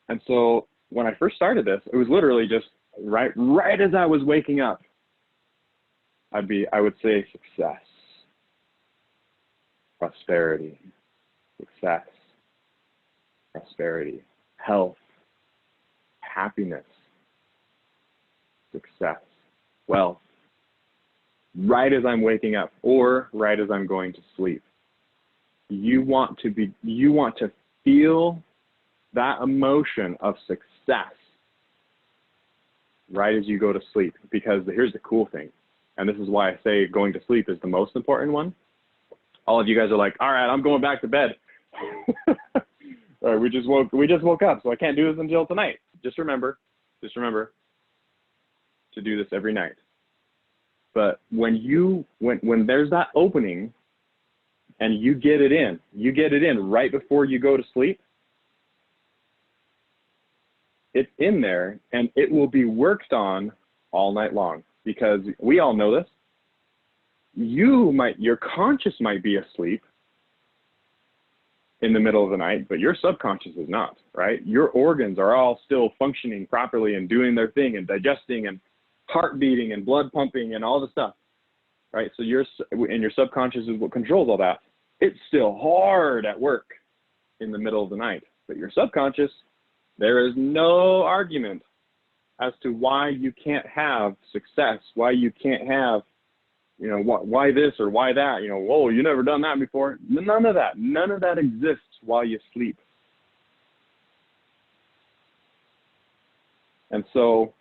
And so when I first started this, it was literally just right as I was waking up, I would say success, prosperity, success, prosperity, health, happiness, success, wealth, right as I'm waking up or right as I'm going to sleep. You want to feel that emotion of success right as you go to sleep, because here's the cool thing. And this is why I say going to sleep is the most important one. All of you guys are like, all right, I'm going back to bed. All right, we just woke up, so I can't do this until tonight. Just remember to do this every night. But when there's that opening and you get it in right before you go to sleep, it's in there and it will be worked on all night long, because we all know this. Your conscious might be asleep in the middle of the night, but your subconscious is not, right? Your organs are all still functioning properly and doing their thing and digesting and heart beating and blood pumping and all the stuff, right? So your subconscious is what controls all that. It's still hard at work in the middle of the night, but your subconscious, there is no argument as to why you can't have success, why you can't have, why this or why that, whoa, you never done that before. None of that exists while you sleep. And so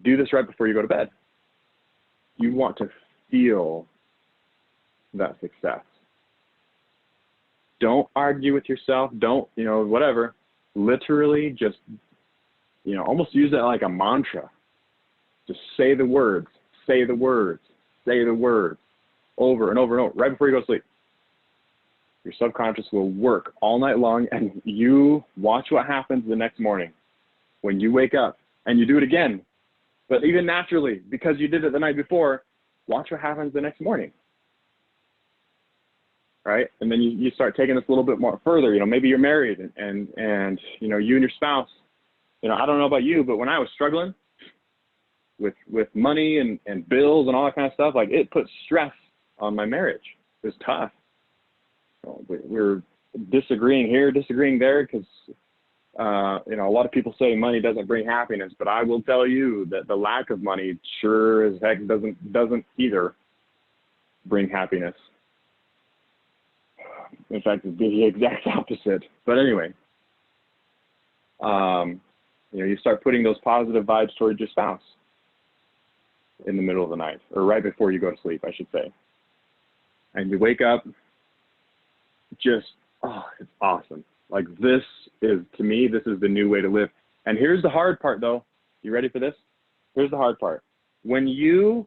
do this right before you go to bed. You want to feel that success. Don't argue with yourself. Don't, whatever. Literally just, almost use that like a mantra. Just say the words, say the words, say the words over and over and over, right before you go to sleep. Your subconscious will work all night long, and you watch what happens the next morning when you wake up, and you do it again. But even naturally, because you did it the night before, watch what happens the next morning. Right? And then you start taking this a little bit more further. You know, maybe you're married and you know, you and your spouse, you know, I don't know about you, but when I was struggling with money and bills and all that kind of stuff, like, it put stress on my marriage. It was tough. We're disagreeing here, disagreeing there, because you know, a lot of people say money doesn't bring happiness, but I will tell you that the lack of money sure as heck doesn't either bring happiness. In fact, it'd be the exact opposite. But anyway, you know, you start putting those positive vibes towards your spouse in the middle of the night, or right before you go to sleep, I should say. And you wake up, just, oh, it's awesome. Like, this is, to me, this is the new way to live. And here's the hard part, though. You ready for this? Here's the hard part. When you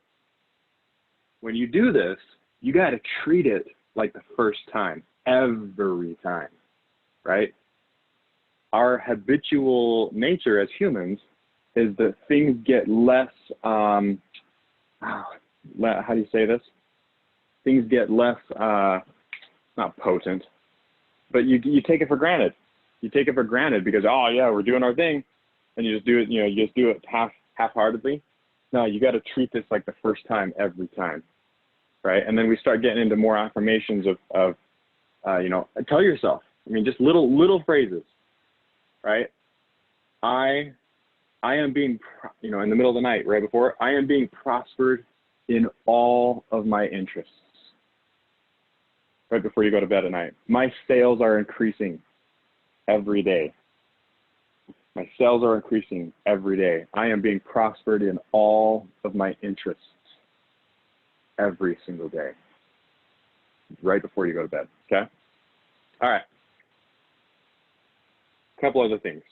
do this, you got to treat it like the first time, every time, right? Our habitual nature as humans is that things get less, how do you say this? Things get less, not potent, but you take it for granted. You take it for granted because, oh yeah, we're doing our thing, and you just do it, you know, you just do it half-heartedly. No, you got to treat this like the first time, every time, right? And then we start getting into more affirmations of you know, tell yourself, I mean, just little phrases, right? I am being, you know, in the middle of the night, right before, I am being prospered in all of my interests. Right before you go to bed at night. My sales are increasing every day. My sales are increasing every day. I am being prospered in all of my interests every single day. Right before you go to bed, okay? All right. A couple other things.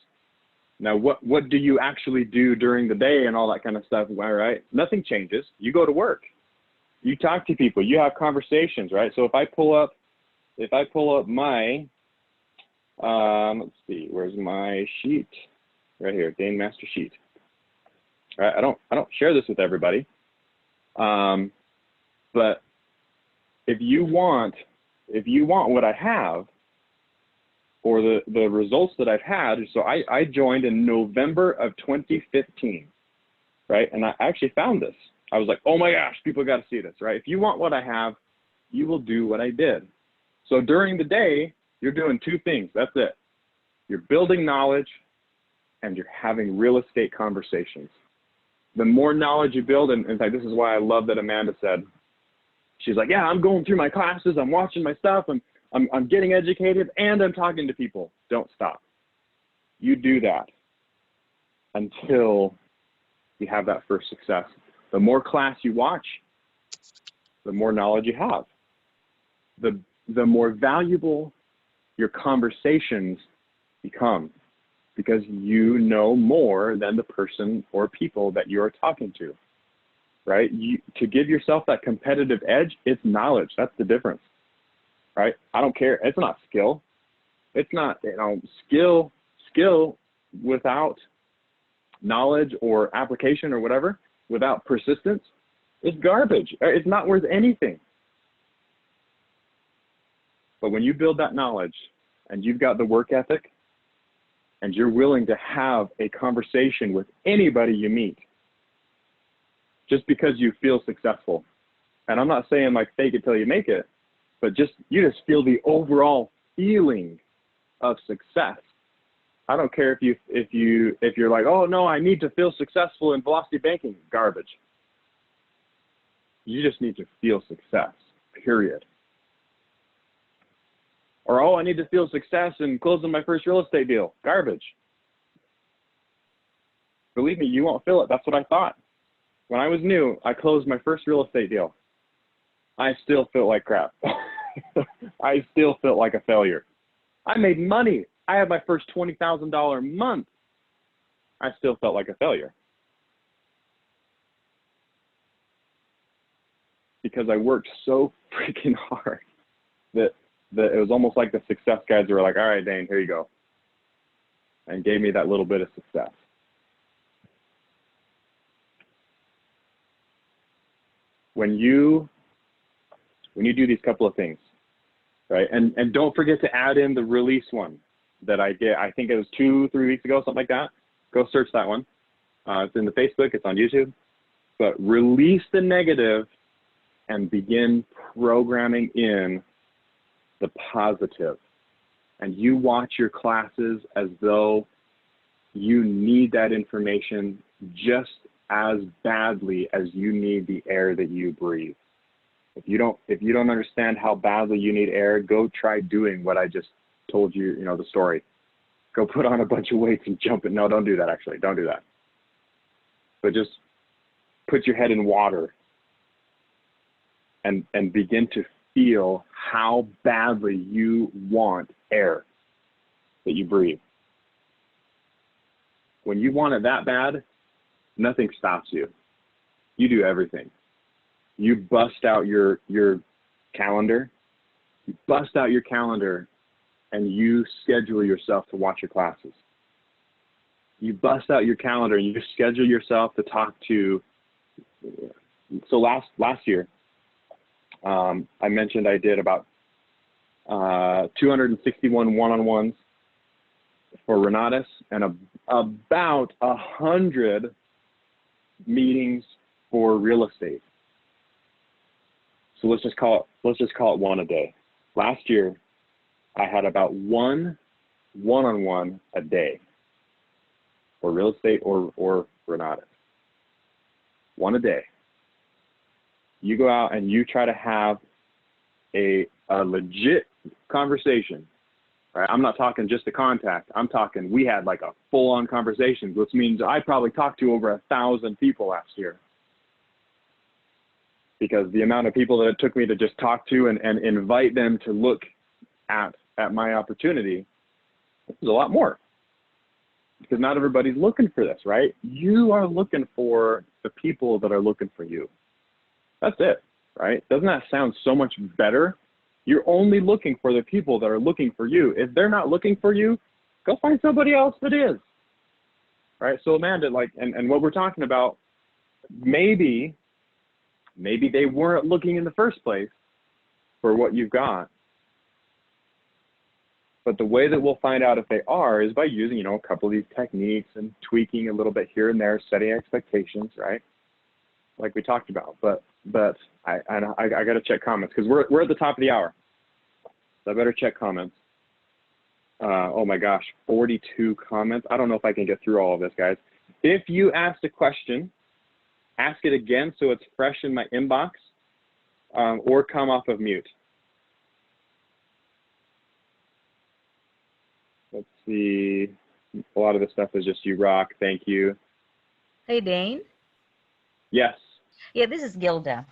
Now, what do you actually do during the day and all that kind of stuff, all right? Nothing changes. You go to work. You talk to people, you have conversations, right? So if I pull up my, let's see, where's my sheet? Right here, Daine Master Sheet. All right, I don't share this with everybody, but if you want what I have, or the results that I've had, so I joined in November of 2015, right? And I actually found this. I was like, oh my gosh, people got to see this, right? If you want what I have, you will do what I did. So during the day, you're doing two things. That's it. You're building knowledge, and you're having real estate conversations. The more knowledge you build, and in fact, this is why I love that Amanda said, she's like, yeah, I'm going through my classes, I'm watching my stuff, I'm getting educated, and I'm talking to people. Don't stop. You do that until you have that first success. The more class you watch, the more knowledge you have. The more valuable your conversations become, because you know more than the person or people that you're talking to, right? To give yourself that competitive edge, it's knowledge. That's the difference, right? I don't care. It's not skill. It's not, you know, skill without knowledge or application or whatever, without persistence, it's garbage. It's not worth anything. But when you build that knowledge and you've got the work ethic and you're willing to have a conversation with anybody you meet, just because you feel successful, and I'm not saying like fake it till you make it, but you just feel the overall feeling of success. I don't care if you're like, oh no, I need to feel successful in velocity banking. Garbage. You just need to feel success, period. Or, oh, I need to feel success in closing my first real estate deal. Garbage. Believe me, you won't feel it. That's what I thought. When I was new, I closed my first real estate deal. I still felt like crap. I still felt like a failure. I made money. I had my first $20,000 month. I still felt like a failure. because I worked so freaking hard that it was almost like the success guys were like, all right, Daine, here you go. And gave me that little bit of success. When you do these couple of things, right? And don't forget to add in the release one that I did. I think it was 2-3 weeks ago, something like that. Go search that one. It's in the Facebook, it's on YouTube. But release the negative and begin programming in the positive. And you watch your classes as though you need that information just as badly as you need the air that you breathe. If you don't understand how badly you need air, go try doing what I just told you, the story. Go put on a bunch of weights and jump it. No, don't do that actually. Don't do that. But just put your head in water and begin to feel how badly you want air that you breathe. When you want it that bad, nothing stops you. You do everything. You bust out your calendar. You bust out your calendar and you schedule yourself to watch your classes. You bust out your calendar and you schedule yourself to talk to. So last year, I mentioned I did about 261 one-on-ones for Renatus and about 100 meetings for real estate. So let's just call it one a day. Last year, I had about one-on-one a day for real estate or Renatus. One a day. You go out and you try to have a legit conversation. Right? I'm not talking just a contact. I'm talking we had like a full-on conversation, which means I probably talked to over 1,000 people last year. Because the amount of people that it took me to just talk to and invite them to look at my opportunity is a lot more. Because not everybody's looking for this, right? You are looking for the people that are looking for you. That's it, right? Doesn't that sound so much better? You're only looking for the people that are looking for you. If they're not looking for you, go find somebody else that is. Right? So Amanda, and what we're talking about, maybe they weren't looking in the first place for what you've got. But the way that we'll find out if they are is by using, a couple of these techniques and tweaking a little bit here and there, setting expectations, right? Like we talked about. But I got to check comments because we're at the top of the hour. So I better check comments. Oh my gosh, 42 comments. I don't know if I can get through all of this, guys. If you asked a question, ask it again so it's fresh in my inbox, or come off of mute. Let's see. A lot of this stuff is just you rock. Thank you. Hey, Daine. Yes. Yeah, this is Gilda.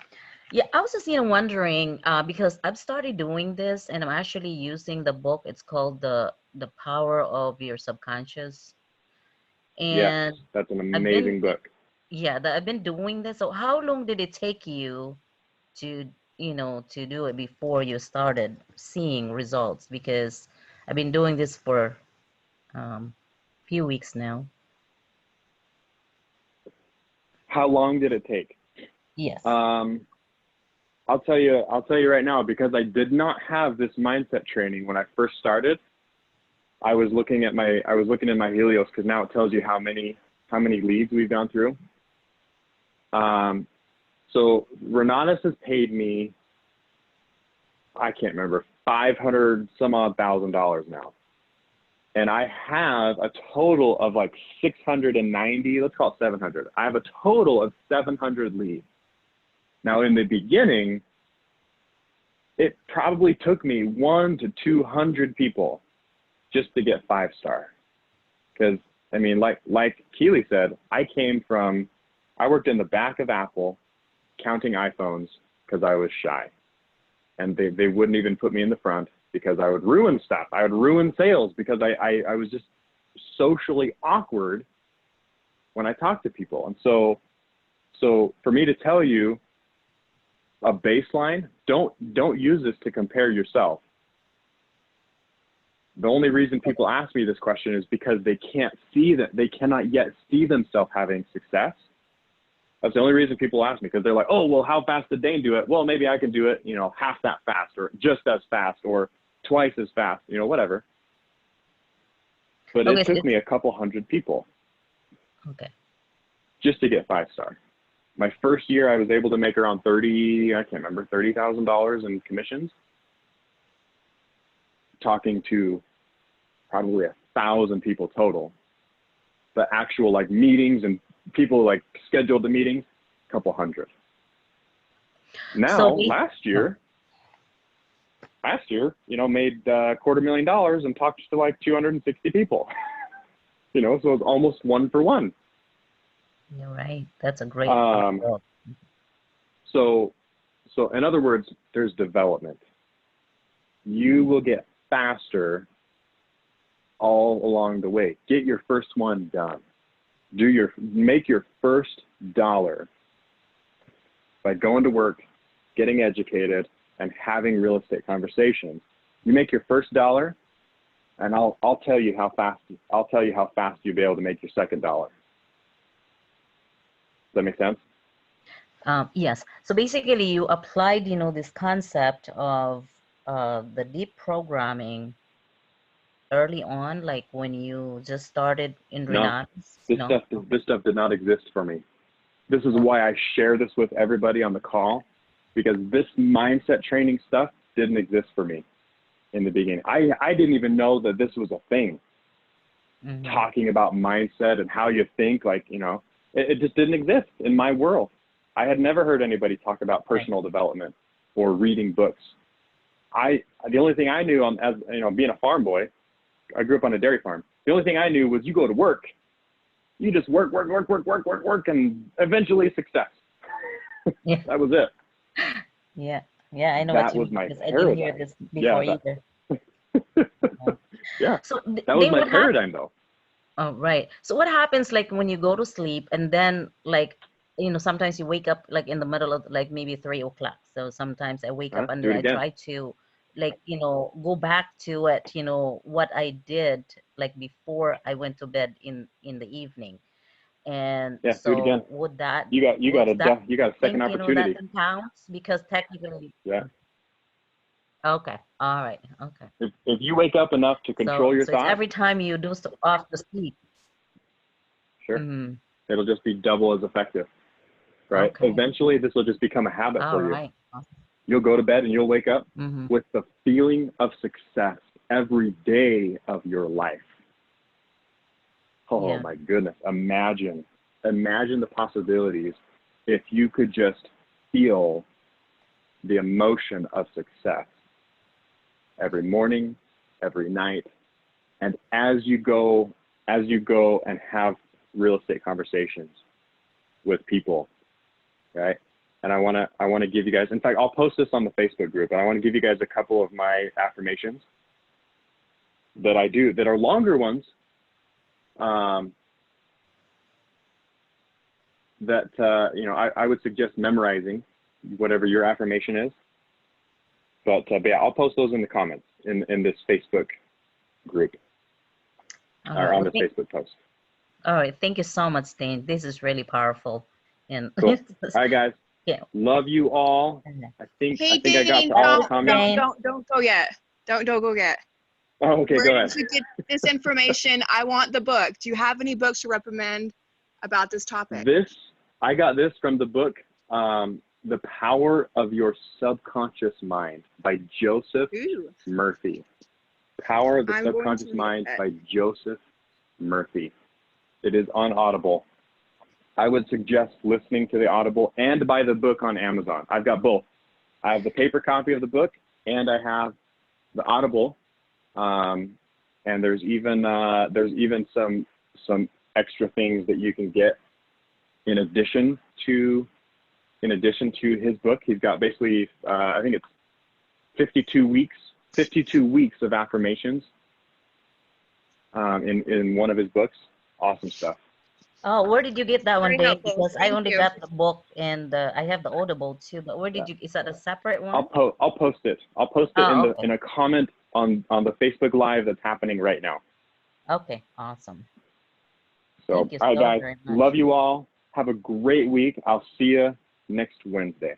Yeah, I was just wondering because I've started doing this and I'm actually using the book. It's called The Power of Your Subconscious. And yes, that's an amazing book. Yeah, I've been doing this. So how long did it take you to do it before you started seeing results? Because I've been doing this for few weeks now. How long did it take? Yes. I'll tell you right now, because I did not have this mindset training when I first started. I was looking at my Helios because now it tells you how many leads we've gone through. So Renatus has paid me, I can't remember, $500 some odd thousand now. And I have a total of like 690, let's call it 700. I have a total of 700 leads. Now in the beginning, it probably took me 100 to 200 people just to get 5-star. Because, I mean, like Keely said, I worked in the back of Apple counting iPhones because I was shy. And they wouldn't even put me in the front because I would ruin stuff. I would ruin sales because I was just socially awkward when I talked to people. And so for me to tell you a baseline. Don't use this to compare yourself. The only reason people ask me this question is because they can't see that, they cannot yet see themselves having success. That's the only reason people ask me, because they're like, oh, well, how fast did Daine do it? Well, maybe I can do it, you know, half that fast, or just as fast, or twice as fast, you know, whatever. But Okay, it took me a couple hundred people. Okay. Just to get 5-star. My first year, I was able to make around $30,000 in commissions, talking to probably 1,000 people total. The actual like meetings and people like scheduled the meetings, a couple hundred. Now, So last year, you know, made $250,000 and talked to like 260 people. You know, so it's almost 1 for 1. You're right. That's a great. So in other words, there's development. You will get faster all along the way. Get your first one done. Make your first dollar by going to work, getting educated, and having real estate conversations. You make your first dollar, and I'll tell you how fast you'll be able to make your second dollar. Does that make sense? Yes. So basically, you applied, you know, this concept of the deep programming early on, like when you just started in Renatus? This stuff did not exist for me. This is why I share this with everybody on the call, because this mindset training stuff didn't exist for me in the beginning. I didn't even know that this was a thing. Mm-hmm. Talking about mindset and how you think, like, you know, it just didn't exist in my world. I had never heard anybody talk about personal development or reading books. The only thing I knew as you know, being a farm boy, I grew up on a dairy farm. The only thing I knew was you go to work, you just work, and eventually success. Yeah. That was it. Yeah, I know That what you was mean, my because I didn't hear paradigm. this before either. Yeah, So that was my paradigm though. Oh, right. So what happens like when you go to sleep and then like, you know, sometimes you wake up like in the middle of like maybe 3 o'clock. So sometimes I wake up and Do it I again. try to like, you know, go back to it, you know, what I did like before I went to bed in the evening. And Yeah, do it again. so would that, You got a second you know, opportunity. that counts because technically. Yeah. Okay. All right. Okay. If you wake up enough to control your so thoughts, it's every time you do so off the sleep. sure, Mm-hmm. it'll just be double as effective, right? Okay. Eventually, this will just become a habit All for you. right. You'll go to bed and you'll wake up Mm-hmm. with the feeling of success every day of your life. Oh my goodness. Imagine the possibilities if you could just feel the emotion of success every morning, every night. And as you go and have real estate conversations with people, right? And I want to give you guys, in fact, I'll post this on the Facebook group, and I want to give you guys a couple of my affirmations that I do that are longer ones, that you know, I would suggest memorizing whatever your affirmation is. But yeah, I'll post those in the comments in this Facebook group or on the Facebook post. All right, thank you so much, Daine. This is really powerful. And cool. All right, guys. Yeah. Love you all. I think I got to all the comments. Don't go yet. Don't go yet. Oh, okay, go ahead. Where did you get this information? I want the book. Do you have any books to recommend about this topic? I got this from the book, The Power of Your Subconscious Mind by Joseph Murphy. Power of the Subconscious Mind by Joseph Murphy. It is on Audible. I would suggest listening to the Audible and buy the book on Amazon. I've got both. I have the paper copy of the book and I have the Audible. And there's even some extra things that you can get in addition to his book. He's got basically I think it's 52 weeks of affirmations in one of his books. Awesome stuff. Oh, where did you get that one, Very Dane? helpful. Because I Thank only you. got the book and I have the Audible too. But where did you? Is that a separate one? I'll post it. I'll post it Oh, okay. in a comment on the Facebook Live that's happening right now. Okay, awesome. So, Thank you all right, so guys, very much. love you all. Have a great week. I'll see you next Wednesday.